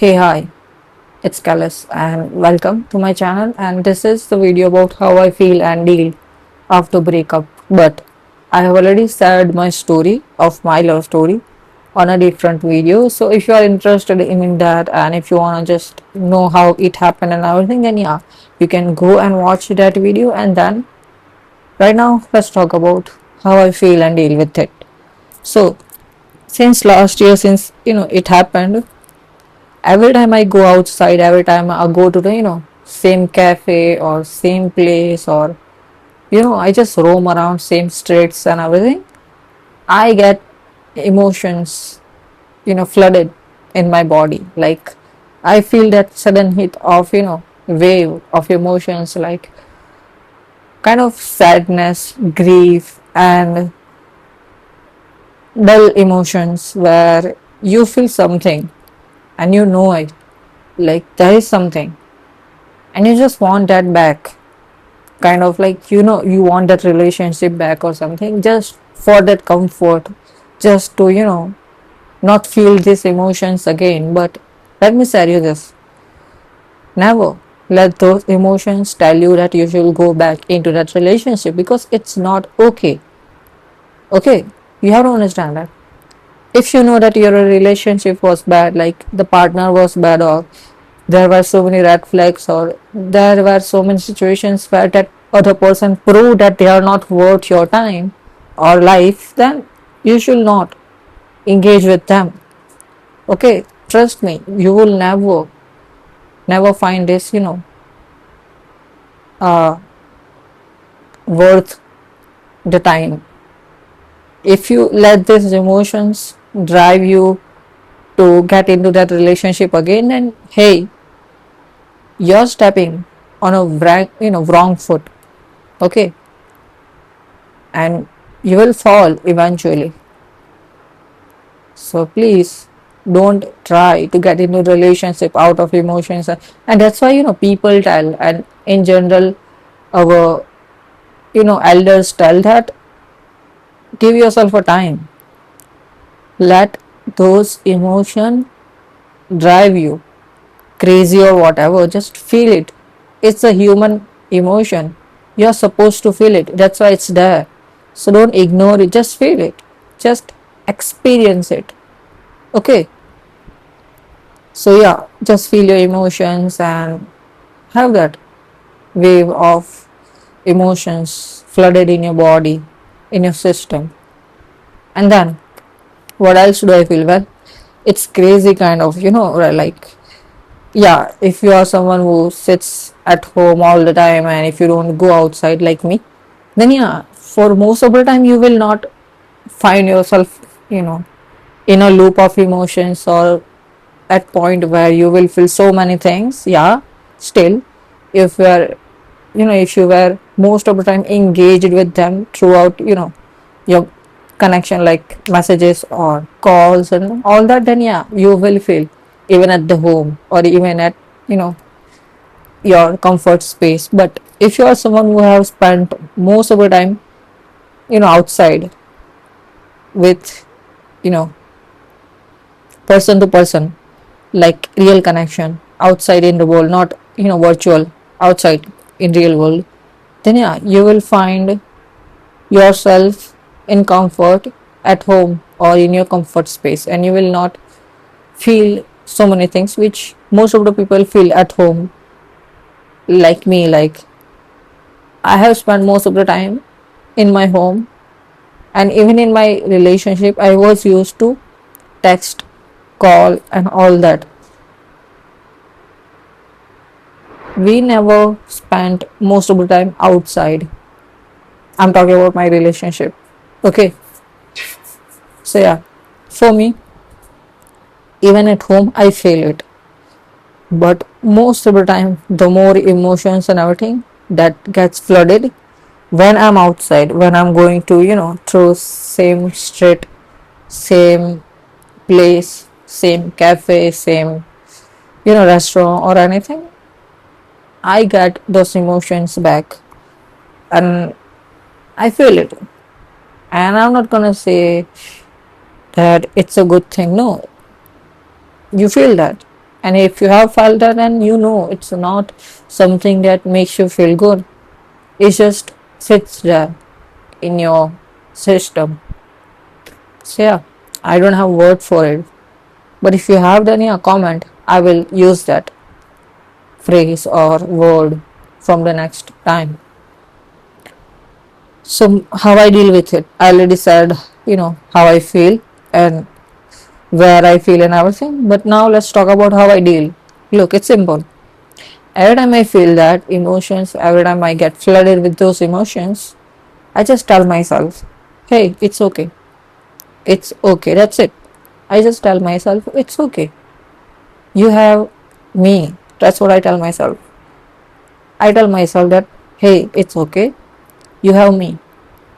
Hey, hi, it's Kalis and welcome to my channel. And this is the video about how I feel and deal after breakup. But I have already shared my story of my love story on a different video. So if you are interested in that and if you want to just know how it happened and everything, then yeah, you can go and watch that video. And then right now, let's talk about how I feel and deal with it. So since last year, since it happened, every time I go outside, every time I go to the same cafe or same place, or I just roam around same streets and everything, I get emotions flooded in my body. Like I feel that sudden hit of wave of emotions, like kind of sadness, grief, and dull emotions, where you feel something and you know it, like there is something and you just want that back, kind of like you want that relationship back or something, just for that comfort, just to not feel these emotions again. But let me tell you this: never let those emotions tell you that you should go back into that relationship, because it's not okay. Okay, you have to understand that if you know that your relationship was bad, like the partner was bad, or there were so many red flags, or there were so many situations where that other person proved that they are not worth your time or life, then you should not engage with them. Okay, trust me, you will never find this uh worth the time. If you let these emotions drive you to get into that relationship again, then hey, you're stepping on a wrong foot. Okay, and you will fall eventually. So please don't try to get into relationship out of emotions. And that's why people tell, and in general our elders tell, that give yourself a time, let those emotions drive you crazy or whatever, just feel it. It's a human emotion, you're supposed to feel it, that's why it's there. So don't ignore it, just feel it, just experience it. Okay, so yeah, just feel your emotions and have that wave of emotions flooded in your body, in your system. And then what else do I feel? Well, it's crazy kind of, right, like, yeah, if you are someone who sits at home all the time and if you don't go outside like me, then yeah, for most of the time you will not find yourself, in a loop of emotions, or at point where you will feel so many things. Yeah, still, if you are if you were most of the time engaged with them throughout your connection, like messages or calls and all that, then yeah, you will feel even at the home or even at you know your comfort space. But if you are someone who have spent most of the time outside with you know person to person, like real connection outside in the world, not virtual, outside in real world, then yeah, you will find yourself in comfort at home or in your comfort space, and you will not feel so many things which most of the people feel at home. Like me, like I have spent most of the time in my home, and even in my relationship I was used to text, call and all that. We never spent most of the time outside. I'm talking about my relationship. Okay, so yeah, for me, even at home I feel it, but most of the time the more emotions and everything that gets flooded when I'm outside, when I'm going to through same street, same place, same cafe, same restaurant or anything, I get those emotions back and I feel it. And I'm not gonna say that it's a good thing. No, you feel that. And if you have felt that, then you know it's not something that makes you feel good. It just sits there in your system. So yeah, I don't have word for it. But if you have done a comment, I will use that phrase or word from the next time. So how I deal with it, I already said, how I feel and where I feel and everything. But now let's talk about how I deal. Look, it's simple. Every time I feel that emotions, every time I get flooded with those emotions, I just tell myself, hey, it's okay. It's okay. That's it. I just tell myself, it's okay. You have me. That's what I tell myself. I tell myself that, hey, it's okay. You have me.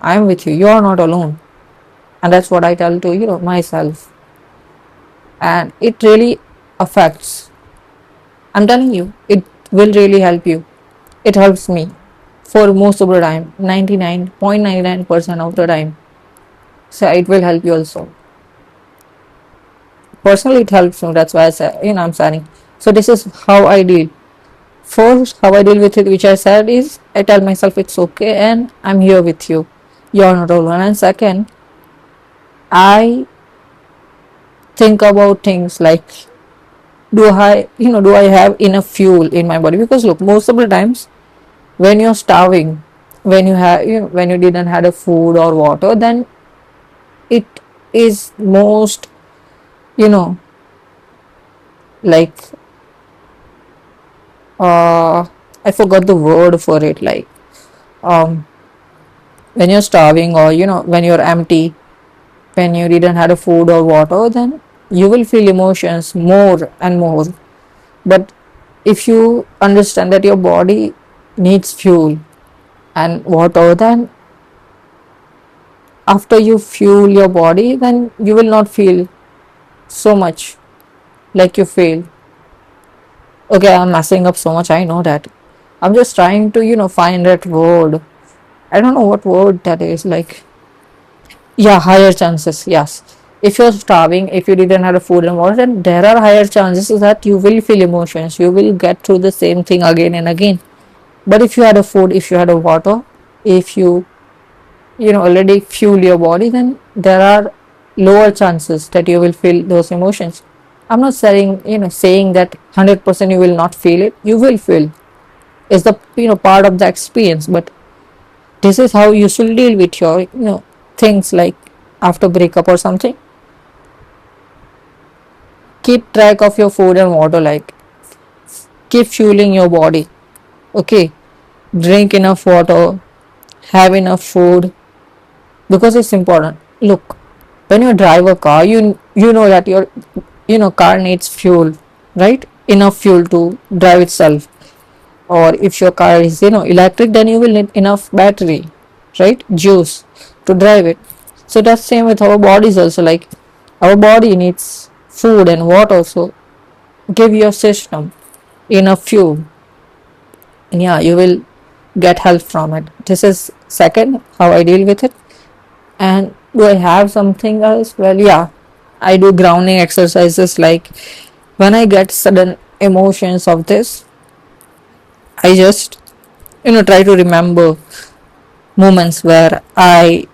I'm with you. You are not alone. And that's what I tell to, myself. And it really affects. I'm telling you, it will really help you. It helps me for most of the time, 99.99% of the time. So it will help you also. Personally, it helps me. That's why I say, I'm saying. So this is how I deal. First, how I deal with it, which I said, is I tell myself it's okay and I'm here with you. You're not alone. And second, I think about things like, do I have enough fuel in my body? Because look, most of the times when you're starving, when you didn't have a food or water, then it is most, you know, like, I forgot the word for it, like, um, when you're starving or, when you're empty, when you didn't have a food or water, then you will feel emotions more and more. But if you understand that your body needs fuel and water, then after you fuel your body, then you will not feel so much like you feel. Okay, I'm messing up so much, I know that. I'm just trying to, find that word. I don't know what word that is, like, yeah, higher chances, yes. If you're starving, if you didn't have a food and water, then there are higher chances that you will feel emotions. You will get through the same thing again and again. But if you had a food, if you had a water, if you, already fuel your body, then there are lower chances that you will feel those emotions. I'm not saying that 100% you will not feel it. You will feel. It's the, part of the experience. But this is how you should deal with your, things like after breakup or something. Keep track of your food and water, like, keep fueling your body. Okay, drink enough water, have enough food, because it's important. Look, when you drive a car, you know that your, car needs fuel, right? Enough fuel to drive itself. Or if your car is, electric, then you will need enough battery, right? Juice to drive it. So that's same with our bodies also, like, our body needs food and water. So give your system enough fuel, and yeah, you will get help from it. This is second how I deal with it. And do I have something else? Well, yeah, I do grounding exercises, like, when I get sudden emotions of this, I just, try to remember moments where I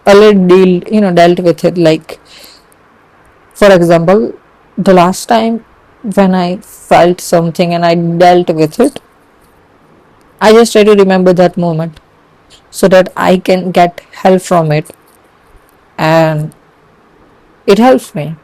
already dealt with it. Like, for example, the last time when I felt something and I dealt with it, I just try to remember that moment so that I can get help from it, and it helps me.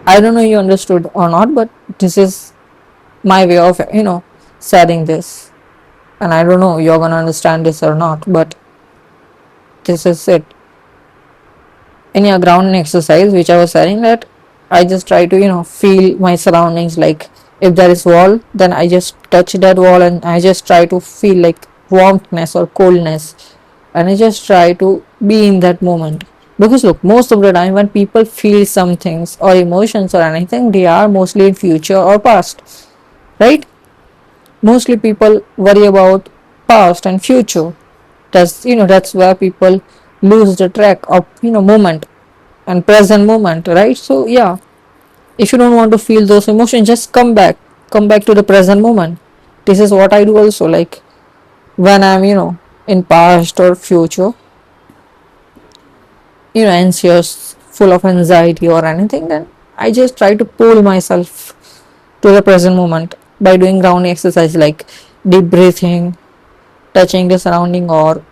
I don't know you understood or not, but this is my way of, saying this. And I don't know you're gonna understand this or not, but this is it. In your grounding exercise, which I was saying, that I just try to, feel my surroundings. Like, if there is wall, then I just touch that wall and I just try to feel like warmthness or coldness, and I just try to be in that moment. Because look, most of the time when people feel some things or emotions or anything, they are mostly in future or past, right? Mostly people worry about past and future. That's where people lose the track of, moment and present moment, right? So yeah, If you don't want to feel those emotions, just come back to the present moment. This is what I do also. Like when I'm, in past or future, anxious, full of anxiety or anything, then I just try to pull myself to the present moment by doing grounding exercise like deep breathing, touching the surrounding, or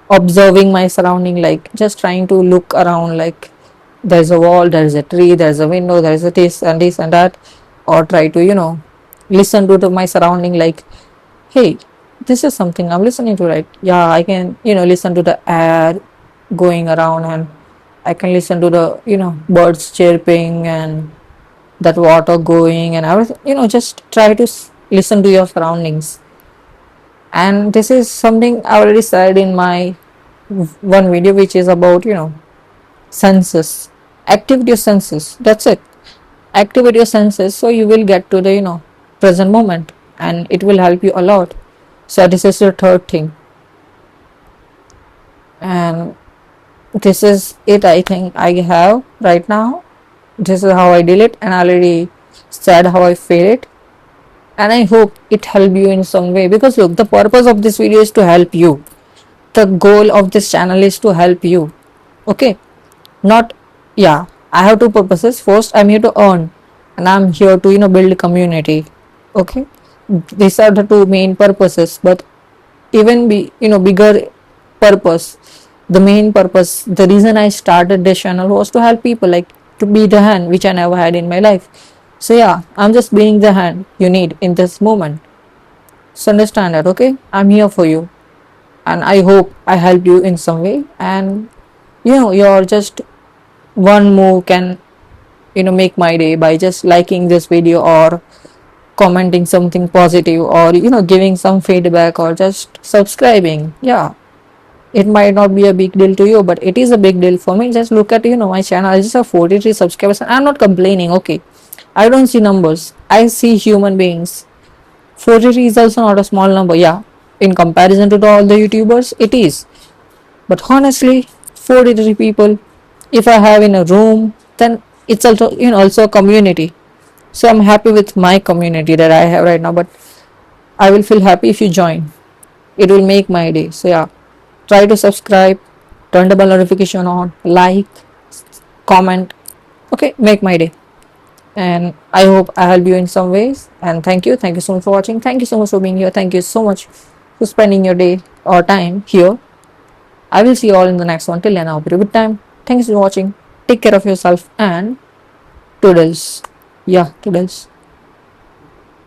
observing my surrounding, like just trying to look around, like there's a wall, there's a tree, there's a window, there's a this and that, or try to listen to my surrounding, like, hey, this is something I'm listening to, right? Yeah, I can listen to the air going around, and I can listen to the birds chirping and that water going and everything. Just try to listen to your surroundings. And this is something I already said in my one video, which is about senses. Activate your senses, that's it. Activate your senses so you will get to the present moment, and it will help you a lot. So this is the third thing, and this is it. I think I have right now. This is how I deal it, and I already said how I feel it, and I hope it helped you in some way, because look, the purpose of this video is to help you. The goal of this channel is to help you. Okay, not, yeah, I have two purposes. First, I'm here to earn, and I'm here to build a community. Okay, these are the two main purposes. But even bigger purpose, the main purpose, the reason I started this channel was to help people, like to be the hand which I never had in my life. So yeah, I'm just being the hand you need in this moment. So understand that. Okay, I'm here for you, and I hope I helped you in some way. And you're just one move can make my day, by just liking this video, or commenting something positive, or giving some feedback, or just subscribing. Yeah, it might not be a big deal to you, but it is a big deal for me. Just look at my channel. I just have 43 subscribers, and I'm not complaining. Okay, I don't see numbers, I see human beings. 43 is also not a small number. Yeah, in comparison to all the YouTubers, it is. But honestly, 43 people, if I have in a room, then it's also also a community. So I'm happy with my community that I have right now, but I will feel happy if you join. It will make my day. So yeah, try to subscribe, turn the bell notification on, like, comment. Okay, make my day. And I hope I help you in some ways. And thank you so much for watching. Thank you so much for being here. Thank you so much for spending your day or time here. I will see you all in the next one. Till then, I hope you have a good time. Thanks for watching. Take care of yourself, and toodles. Yeah, toodles.